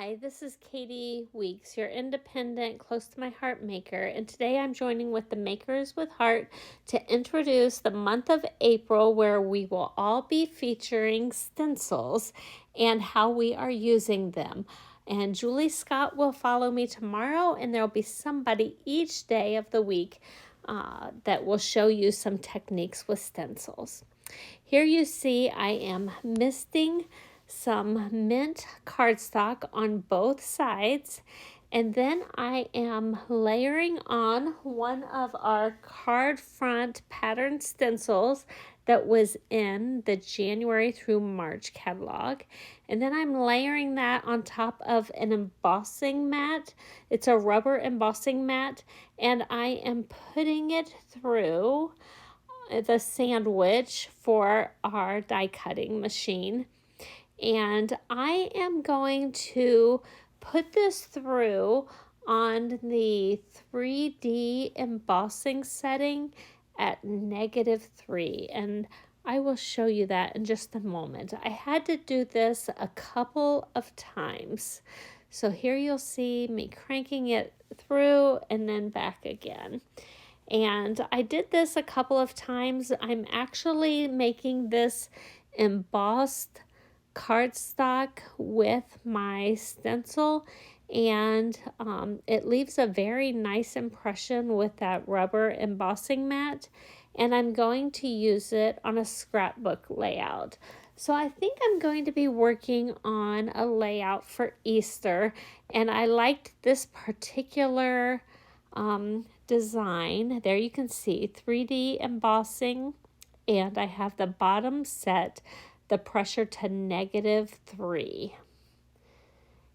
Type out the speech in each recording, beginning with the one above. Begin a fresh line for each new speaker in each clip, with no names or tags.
Hi, this is Katie Weeks, your independent, close to my heart maker, and today I'm joining with the Makers with Heart to introduce the month of April, where we will all be featuring stencils and how we are using them. And Julie Scott will follow me tomorrow, and there will be somebody each day of the week that will show you some techniques with stencils. Here you see I am misting some mint cardstock on both sides, and then I am layering on one of our card front pattern stencils that was in the January through March catalog, and then I'm layering that on top of an embossing mat. It's a rubber embossing mat, and I am putting it through the sandwich for our die cutting machine. And I am going to put this through on the 3D embossing setting at -3. And I will show you that in just a moment. I had to do this a couple of times. So here you'll see me cranking it through and then back again. And I did this a couple of times. I'm actually making this embossed cardstock with my stencil, and it leaves a very nice impression with that rubber embossing mat, and I'm going to use it on a scrapbook layout. So I think I'm going to be working on a layout for Easter, and I liked this particular design. There you can see 3D embossing, and I have the bottom set the pressure to -3.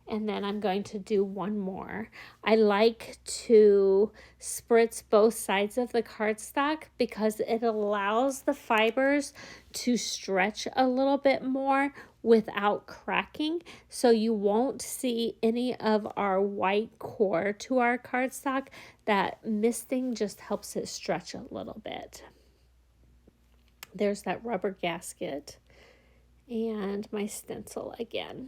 And then I'm going to do one more. I like to spritz both sides of the cardstock because it allows the fibers to stretch a little bit more without cracking, so you won't see any of our white core to our cardstock. That misting just helps it stretch a little bit. There's that rubber gasket and my stencil again.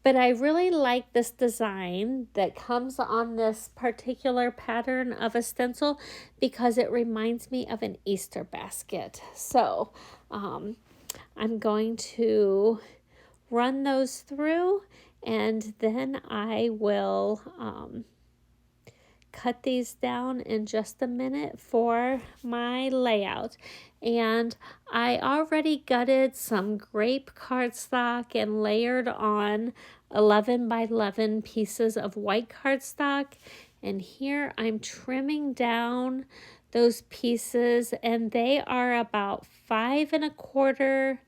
But I really like this design that comes on this particular pattern of a stencil because it reminds me of an Easter basket. So I'm going to run those through, and then I will cut these down in just a minute for my layout. And I already gutted some Grape cardstock and layered on 11 by 11 pieces of white cardstock. And here I'm trimming down those pieces, and they are about 5 1/4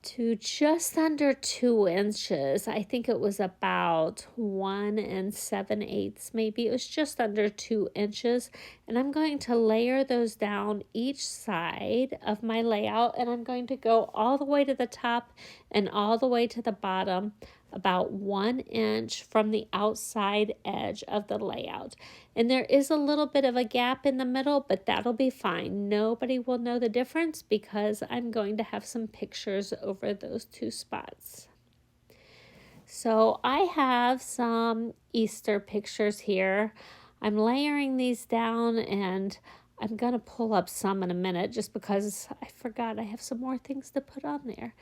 to just under 2 inches. I think it was about 1 7/8 maybe. It was just under 2 inches. And I'm going to layer those down each side of my layout, and I'm going to go all the way to the top and all the way to the bottom, about 1 inch from the outside edge of the layout. And there is a little bit of a gap in the middle, but that'll be fine. Nobody will know the difference because I'm going to have some pictures over those two spots. So I have some Easter pictures here. I'm layering these down, and I'm going to pull up some in a minute just because I forgot I have some more things to put on there.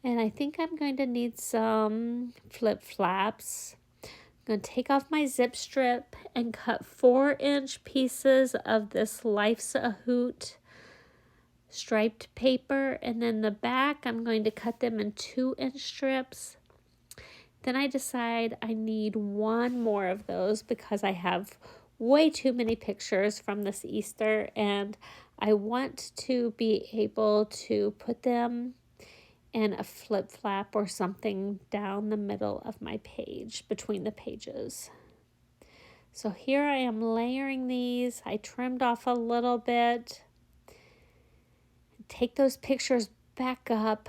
And I think I'm going to need some flip-flaps. I'm going to take off my zip strip and cut 4-inch pieces of this Life's a Hoot striped paper. And then the back, I'm going to cut them in 2-inch strips. Then I decide I need one more of those because I have way too many pictures from this Easter, and I want to be able to put them and a flip flap or something down the middle of my page, between the pages. So here I am layering these. I trimmed off a little bit. Take those pictures back up.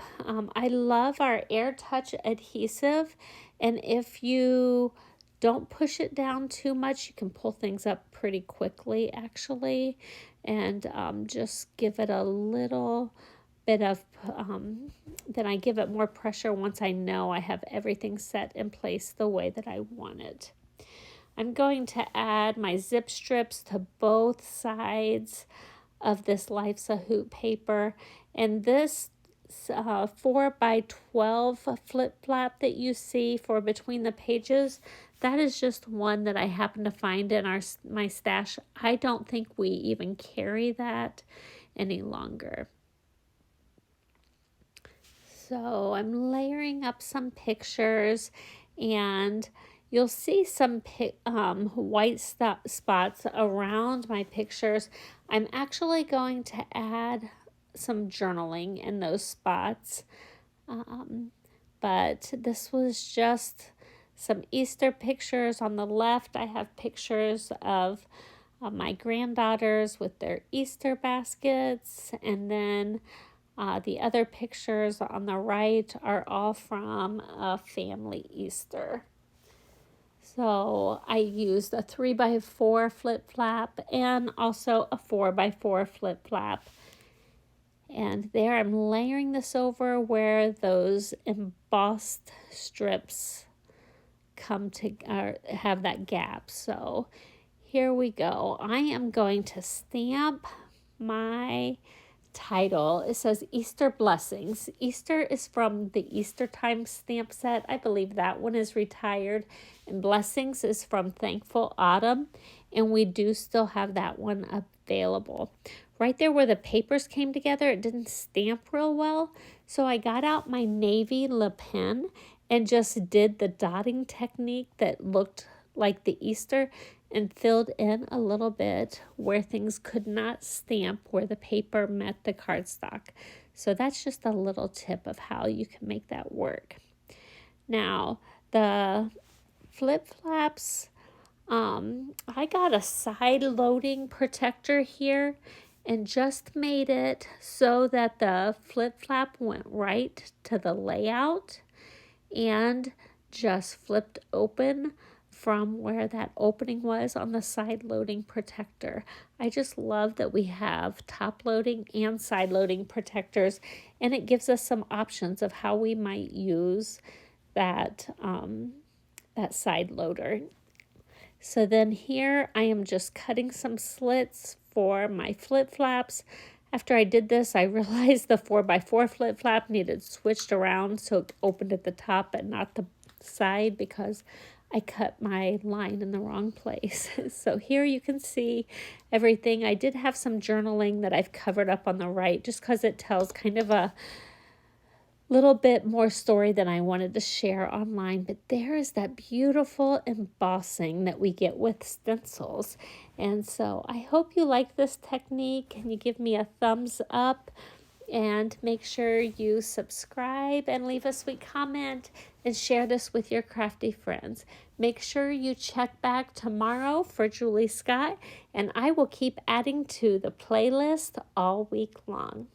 I love our Air Touch adhesive, and if you don't push it down too much, you can pull things up pretty quickly actually, and just give it a little bit of, then I give it more pressure once I know I have everything set in place the way that I want it. I'm going to add my zip strips to both sides of this Life's a Hoot paper, and this 4x12 flip flap that you see for between the pages, that is just one that I happen to find in my stash. I don't think we even carry that any longer. So I'm layering up some pictures, and you'll see some white spots around my pictures. I'm actually going to add some journaling in those spots. But this was just some Easter pictures. On the left, I have pictures of my granddaughters with their Easter baskets, and then the other pictures on the right are all from a family Easter. So I used a 3x4 flip flap and also a 4x4 flip flap. And there I'm layering this over where those embossed strips come to have that gap. So here we go. I am going to stamp my title. It says Easter Blessings. Easter is from the Eastertime stamp set. I believe that one is retired. And Blessings is from Thankful Autumn. And we do still have that one available. Right there where the papers came together, it didn't stamp real well. So I got out my navy LePen and just did the dotting technique that looked like the Easter and filled in a little bit where things could not stamp where the paper met the cardstock. So that's just a little tip of how you can make that work. Now, the flip flaps, I got a side loading protector here and just made it so that the flip flap went right to the layout and just flipped open from where that opening was on the side loading protector. I just love that we have top loading and side loading protectors, and it gives us some options of how we might use that, that side loader. So then here I am just cutting some slits for my flip flaps. After I did this, I realized the 4x4 flip flap needed switched around so it opened at the top and not the side because I cut my line in the wrong place. So here you can see everything. I did have some journaling that I've covered up on the right just because it tells kind of a little bit more story than I wanted to share online, but there is that beautiful embossing that we get with stencils. And so I hope you like this technique and you give me a thumbs up, and make sure you subscribe and leave a sweet comment and share this with your crafty friends. Make sure you check back tomorrow for Julie Scott, and I will keep adding to the playlist all week long.